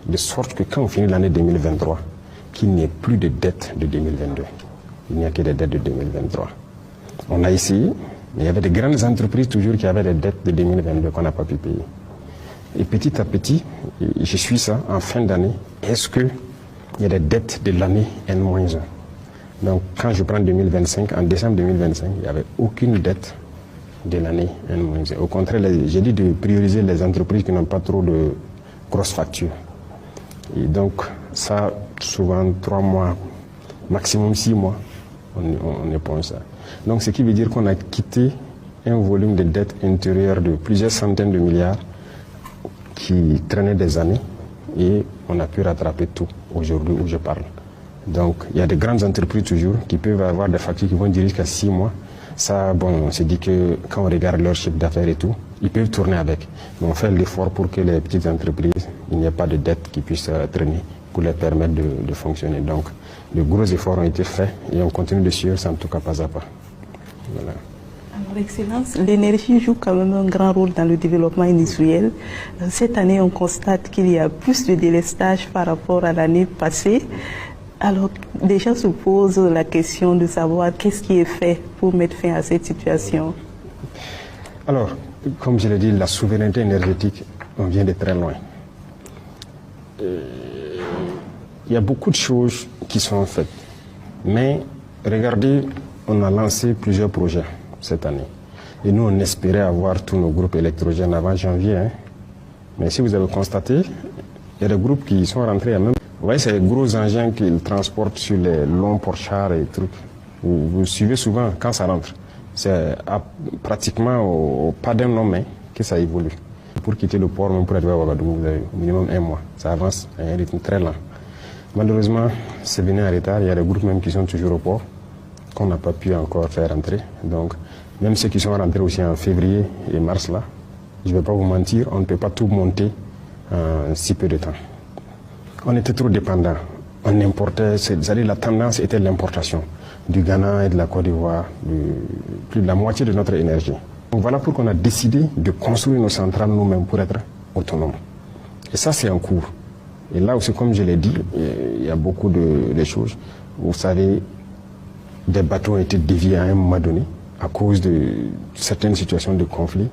de sorte que quand on finit l'année 2023, qu'il n'y ait plus de dettes de 2022. Il n'y a que des dettes de 2023. On a essayé, mais il y avait de grandes entreprises toujours qui avaient des dettes de 2022 qu'on n'a pas pu payer. Et petit à petit, je suis ça, en fin d'année, est-ce qu'il y a des dettes de l'année N-1? Donc quand je prends 2025, en décembre 2025, il n'y avait aucune dette de l'année N-1. Au contraire, j'ai dit de prioriser les entreprises qui n'ont pas trop de grosses factures. Et donc ça, souvent 3 mois, maximum 6 mois, on éponge ça. Donc ce qui veut dire qu'on a quitté un volume de dettes intérieures de plusieurs centaines de milliards qui traînait des années et on a pu rattraper tout aujourd'hui où je parle. Donc il y a de grandes entreprises toujours qui peuvent avoir des factures qui vont durer jusqu'à 6 mois. Ça, bon, on se dit que quand on regarde leur chiffre d'affaires et tout, ils peuvent tourner avec. Mais on fait l'effort pour que les petites entreprises, il n'y ait pas de dettes qui puissent traîner pour les permettre de fonctionner. Donc de gros efforts ont été faits et on continue de suivre ça en tout cas pas à pas. Voilà. Alors, Excellence, l'énergie joue quand même un grand rôle dans le développement industriel. Cette année, on constate qu'il y a plus de délestage par rapport à l'année passée. Alors, des gens se posent la question de savoir qu'est-ce qui est fait pour mettre fin à cette situation. Alors, comme je l'ai dit, la souveraineté énergétique, on vient de très loin. Il y a beaucoup de choses qui sont faites. Mais regardez, on a lancé plusieurs projets cette année. Et nous, on espérait avoir tous nos groupes électrogènes avant janvier. Hein. Mais si vous avez constaté, il y a des groupes qui sont rentrés à même. Vous voyez, c'est les gros engins qu'ils transportent sur les longs ports-chars et trucs. Vous suivez souvent quand ça rentre. C'est pratiquement au pas d'un an que ça évolue. Pour quitter le port, même pour arriver à Ouagadougou, vous avez au minimum 1 mois. Ça avance à un rythme très lent. Malheureusement, c'est venu en retard. Il y a des groupes même qui sont toujours au port, qu'on n'a pas pu encore faire rentrer. Donc, même ceux qui sont rentrés aussi en février et mars, là, je ne vais pas vous mentir, on ne peut pas tout monter en si peu de temps. On était trop dépendants. On importait, c'est-à-dire la tendance était l'importation du Ghana et de la Côte d'Ivoire, plus de la moitié de notre énergie. Donc voilà pourquoi on a décidé de construire nos centrales nous-mêmes pour être autonomes. Et ça, c'est en cours. Et là aussi, comme je l'ai dit, il y a beaucoup de choses. Vous savez, des bateaux ont été déviés à un moment donné à cause de certaines situations de conflit.